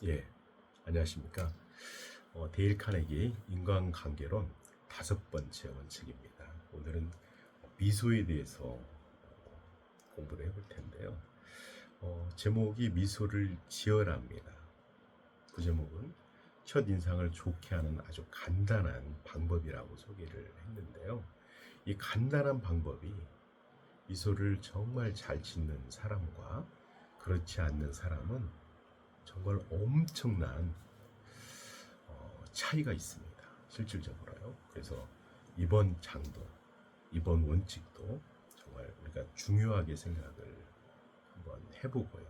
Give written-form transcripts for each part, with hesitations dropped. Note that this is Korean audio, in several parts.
예, 안녕하십니까. 데일 카네기 인간관계론 5번째 원칙입니다. 오늘은 미소에 대해서 공부를 해볼 텐데요. 제목이 미소를 지어라입니다. 부제목은 첫 인상을 좋게 하는 아주 간단한 방법이라고 소개를 했는데요. 이 간단한 방법이 미소를 정말 잘 짓는 사람과 그렇지 않는 사람은 정말 엄청난 차이가 있습니다. 실질적으로요. 그래서 이번 장도, 이번 원칙도 정말 우리가 중요하게 생각을 한번 해보고요.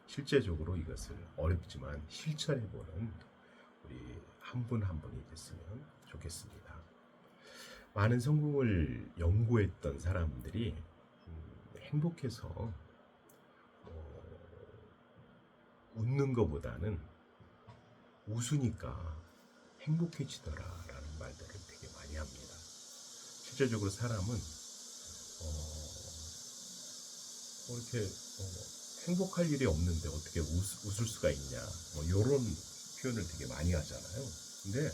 실제적으로 이것을 어렵지만 실천해보는 우리 한 분 한 분이 됐으면 좋겠습니다. 많은 성공을 연구했던 사람들이 행복해서 웃는 것보다는 웃으니까 행복해지더라라는 말들을 되게 많이 합니다. 실제적으로 사람은 이렇게 행복할 일이 없는데 어떻게 웃을 수가 있냐, 이런 표현을 되게 많이 하잖아요. 근데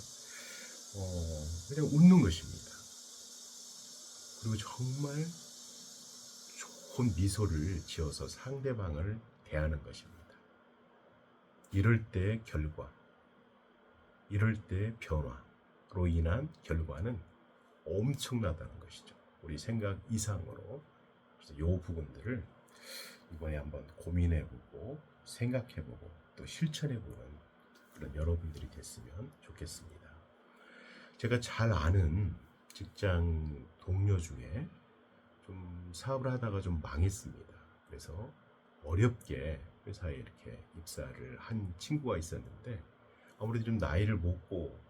그냥 웃는 것입니다. 그리고 정말 좋은 미소를 지어서 상대방을 대하는 것입니다. 이럴 때 결과, 이럴 때 변화로 인한 결과는 엄청나다는 것이죠. 우리 생각 이상으로. 그래서 이 부분들을 이번에 한번 고민해보고 생각해보고 또 실천해보는 그런 여러분들이 됐으면 좋겠습니다. 제가 잘 아는 직장 동료 중에 좀 사업을 하다가 좀 망했습니다. 그래서 어렵게 회사에 이렇게 입사를 한 친구가 있었는데 아무래도 좀 나이를 먹고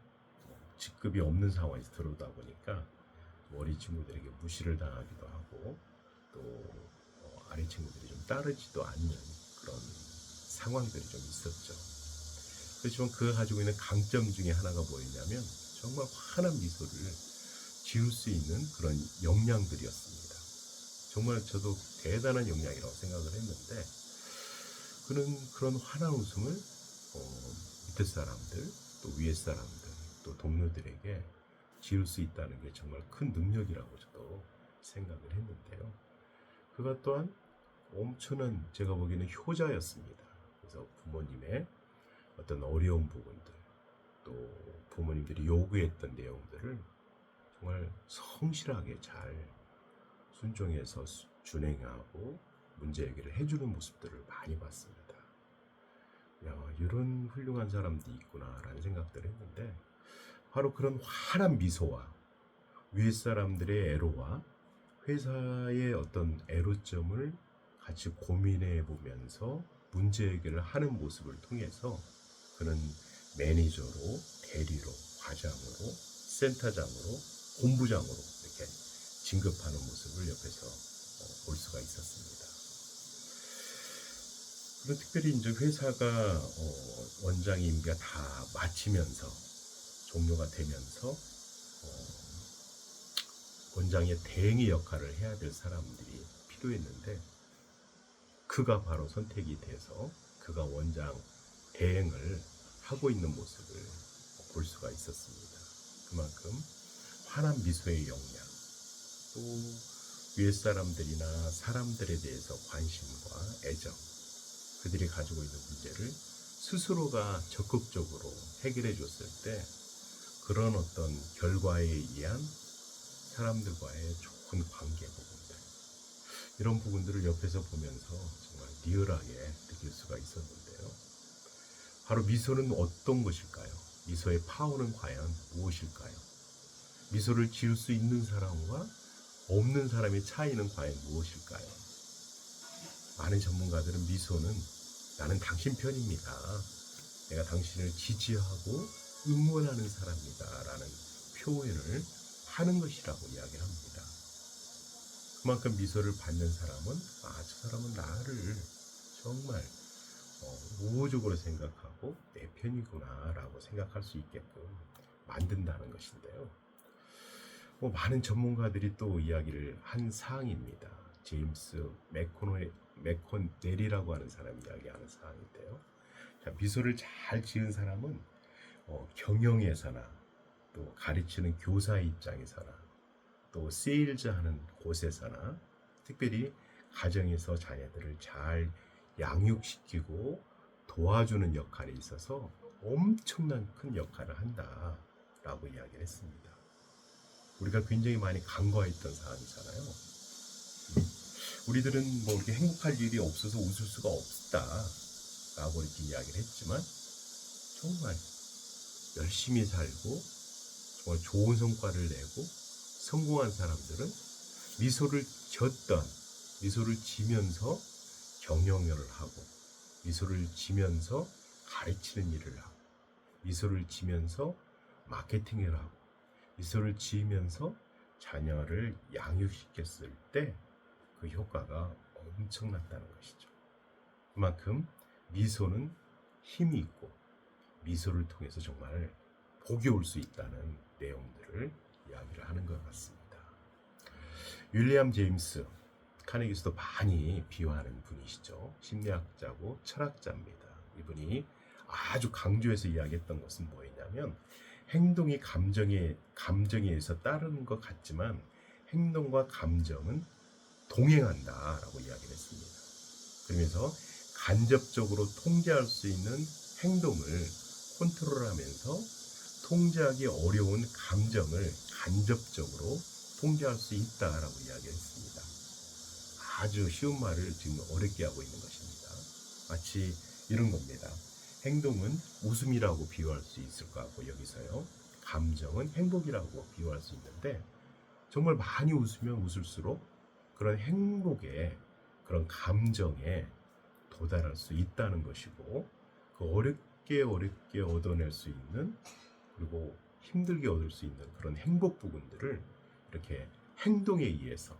직급이 없는 상황에서 들어오다 보니까 어린 친구들에게 무시를 당하기도 하고 또 아래 친구들이 좀 따르지도 않는 그런 상황들이 좀 있었죠. 그렇지만 그가 가지고 있는 강점 중에 하나가 뭐였냐면 정말 환한 미소를 지을 수 있는 그런 역량들이었습니다. 정말 저도 대단한 역량이라고 생각을 했는데 그는 그런 환한 웃음을 밑에 사람들 또 위에 사람들 또 동료들에게 지을 수 있다는 게 정말 큰 능력이라고 저도 생각을 했는데요. 그가 또한 엄청난 제가 보기에는 효자였습니다. 그래서 부모님의 어떤 어려운 부분들 또 부모님들이 요구했던 내용들을 정말 성실하게 잘 순종해서 준행하고 문제 해결을 해주는 모습들을 많이 봤습니다. 야, 이런 훌륭한 사람도 있구나라는 생각들을 했는데 바로 그런 환한 미소와 위에 사람들의 애로와 회사의 어떤 애로점을 같이 고민해 보면서 문제 해결을 하는 모습을 통해서 그는 매니저로, 대리로, 과장으로, 센터장으로, 본부장으로 이렇게 진급하는 모습을 옆에서 볼 수가 있었습니다. 그리고 특별히 이제 회사가 원장 임기가 다 마치면서 종료가 되면서 원장의 대행의 역할을 해야 될 사람들이 필요했는데 그가 바로 선택이 돼서 그가 원장 대행을 하고 있는 모습을 볼 수가 있었습니다. 그만큼 환한 미소의 역량, 또 위에 사람들이나 사람들에 대해서 관심과 애정, 그들이 가지고 있는 문제를 스스로가 적극적으로 해결해 줬을 때 그런 어떤 결과에 의한 사람들과의 좋은 관계 부분들, 이런 부분들을 옆에서 보면서 정말 리얼하게 느낄 수가 있었는데요. 바로 미소는 어떤 것일까요? 미소의 파워는 과연 무엇일까요? 미소를 지을 수 있는 사람과 없는 사람의 차이는 과연 무엇일까요? 많은 전문가들은 미소는 나는 당신 편입니다. 내가 당신을 지지하고 응원하는 사람이다 라는 표현을 하는 것이라고 이야기합니다. 그만큼 미소를 받는 사람은 저 사람은 나를 정말 우호적으로 생각하고 내 편이구나 라고 생각할 수 있게끔 만든다는 것인데요. 많은 전문가들이 또 이야기를 한 사항입니다. 제임스 맥코넬이라고 하는 사람이 이야기하는 사항인데요. 자, 미소를 잘 지은 사람은 경영에서나 또 가르치는 교사 입장에서나 또 세일즈 하는 곳에서나 특별히 가정에서 자녀들을 잘 양육시키고 도와주는 역할에 있어서 엄청난 큰 역할을 한다라고 이야기를 했습니다. 우리가 굉장히 많이 간과했던 사안이잖아요. 우리들은 뭐 이렇게 행복할 일이 없어서 웃을 수가 없다라고 이렇게 이야기를 했지만 정말 열심히 살고 정말 좋은 성과를 내고 성공한 사람들은 미소를 졌던 미소를 지면서 경영을 하고 미소를 지면서 가르치는 일을 하고 미소를 지면서 마케팅을 하고 미소를 지으면서 자녀를 양육시켰을 때 그 효과가 엄청났다는 것이죠. 그만큼 미소는 힘이 있고 미소를 통해서 정말 복이 올 수 있다는 내용들을 이야기를 하는 것 같습니다. 윌리엄 제임스 카네기에서도 많이 비유하는 분이시죠. 심리학자고 철학자입니다. 이분이 아주 강조해서 이야기했던 것은 뭐였냐면 행동이 감정에 의해서 따르는 것 같지만 행동과 감정은 동행한다라고 이야기를 했습니다. 그러면서 간접적으로 통제할 수 있는 행동을 컨트롤하면서 통제하기 어려운 감정을 간접적으로 통제할 수 있다라고 이야기했습니다. 아주 쉬운 말을 지금 어렵게 하고 있는 것입니다. 마치 이런 겁니다. 행동은 웃음이라고 비유할 수 있을 것 같고 여기서요. 감정은 행복이라고 비유할 수 있는데 정말 많이 웃으면 웃을수록 그런 행복에 그런 감정에 도달할 수 있다는 것이고 그 어렵게 얻어낼 수 있는 그리고 힘들게 얻을 수 있는 그런 행복 부분들을 이렇게 행동에 의해서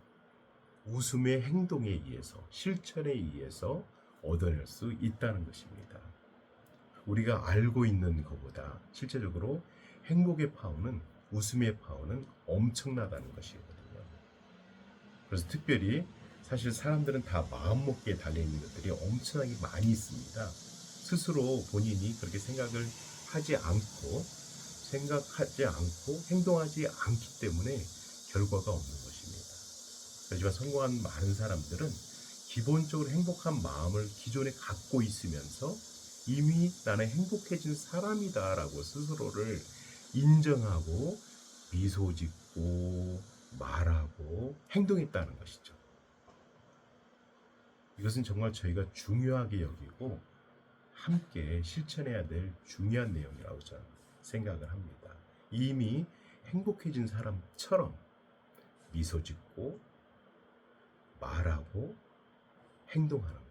웃음의 행동에 의해서 실천에 의해서 얻어낼 수 있다는 것입니다. 우리가 알고 있는 것보다 실제적으로 행복의 파워는 웃음의 파워는 엄청나다는 것이거든요. 그래서 특별히 사실 사람들은 다 마음먹기에 달려있는 것들이 엄청나게 많이 있습니다. 스스로 본인이 그렇게 생각하지 않고 행동하지 않기 때문에 결과가 없는 것입니다. 하지만 성공한 많은 사람들은 기본적으로 행복한 마음을 기존에 갖고 있으면서 이미 나는 행복해진 사람이다라고 스스로를 인정하고 미소 짓고 말하고 행동했다는 것이죠. 이것은 정말 저희가 중요하게 여기고 함께 실천해야 될 중요한 내용이라고 저는 생각을 합니다. 이미 행복해진 사람처럼 미소 짓고 말하고 행동하는 것.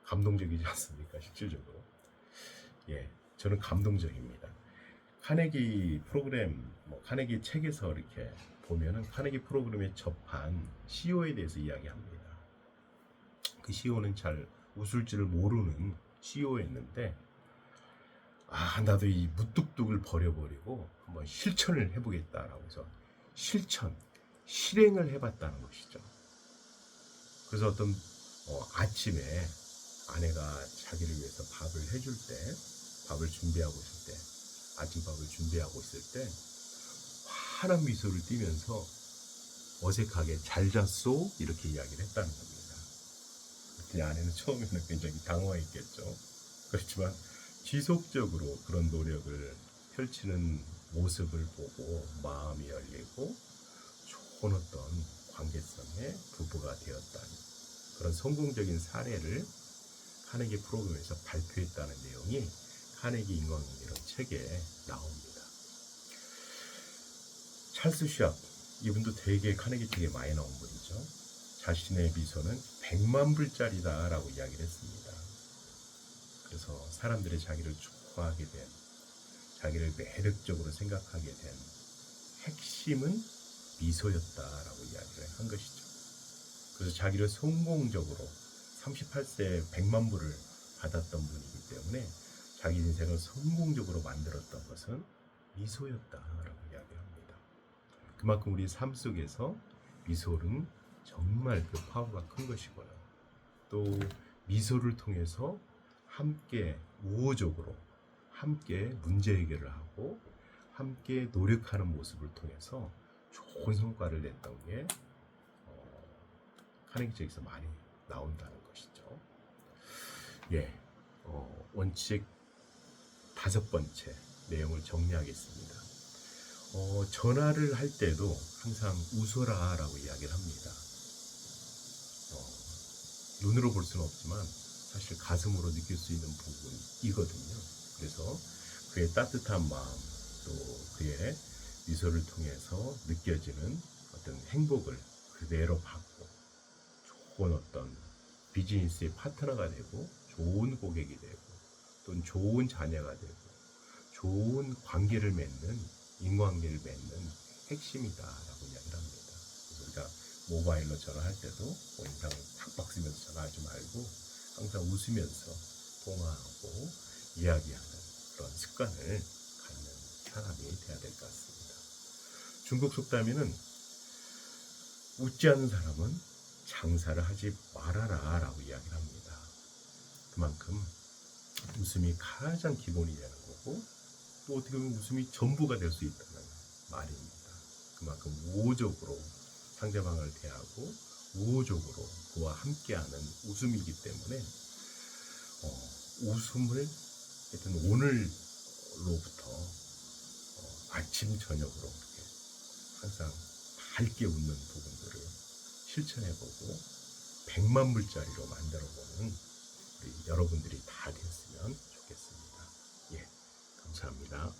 감동적이지 않습니까? 실질적으로. 예, 저는 감동적입니다. 카네기 프로그램, 카네기 책에서 이렇게 보면은 카네기 프로그램에 접한 CEO에 대해서 이야기합니다. 그 CEO는 잘 웃을 줄을 모르는 CEO였는데, 나도 이 무뚝뚝을 버려버리고 한번 실천을 해보겠다라고 해서 실행을 해봤다는 것이죠. 그래서 어떤 아침에 아내가 자기를 위해서 밥을 준비하고 있을 때, 아침밥을 준비하고 있을 때 환한 미소를 띠면서 어색하게 잘 잤소? 이렇게 이야기를 했다는 겁니다. 그때 아내는 처음에는 굉장히 당황했겠죠. 그렇지만 지속적으로 그런 노력을 펼치는 모습을 보고 마음이 열리고 좋은 어떤 관계성의 부부가 되었다는 그런 성공적인 사례를 카네기 프로그램에서 발표했다는 내용이 카네기 인간관계론 책에 나옵니다. 찰스 샵, 이분도 되게 카네기 책에 많이 나온 분이죠. 자신의 미소는 100만 불짜리다 라고 이야기를 했습니다. 그래서 사람들이 자기를 좋아하게 된, 자기를 매력적으로 생각하게 된 핵심은 미소였다라고 이야기를 한 것이죠. 그래서 자기를 성공적으로 38세에 100만 불을 받았던 분이기 때문에 자기 인생을 성공적으로 만들었던 것은 미소였다라고 이야기합니다. 그만큼 우리 삶 속에서 미소는 정말 그 파워가 큰 것이고요. 또 미소를 통해서 함께 우호적으로 함께 문제 해결을 하고 함께 노력하는 모습을 통해서 좋은 성과를 냈던 게 카네기 책에서 많이 나온다는 것이죠. 예, 원칙 5번째 내용을 정리하겠습니다. 전화를 할 때도 항상 웃어라 라고 이야기를 합니다. 눈으로 볼 수는 없지만 사실 가슴으로 느낄 수 있는 부분이거든요. 그래서 그의 따뜻한 마음, 또 그의 미소를 통해서 느껴지는 어떤 행복을 그대로 받고 좋은 어떤 비즈니스의 파트너가 되고 좋은 고객이 되고 또는 좋은 자녀가 되고 좋은 관계를 맺는 인간관계를 맺는 핵심이다라고 이야기를 합니다. 그래서 우리가 모바일로 전화할 때도 인상을 팍팍 쓰면서 전화하지 말고 항상 웃으면서 통화하고 이야기하는 그런 습관을 갖는 사람이 돼야 될 것 같습니다. 중국 속담에는 웃지 않는 사람은 장사를 하지 말아라 라고 이야기를 합니다. 그만큼 웃음이 가장 기본이 되는 거고 또 어떻게 보면 웃음이 전부가 될 수 있다는 말입니다. 그만큼 우호적으로 상대방을 대하고 우호적으로 그와 함께하는 웃음이기 때문에 웃음을 하여튼 오늘로부터 아침 저녁으로 이렇게 항상 밝게 웃는 부분들을 실천해보고 100만 불짜리로 만들어보는 우리 여러분들이 다 됐으면 좋겠습니다. 예, 감사합니다.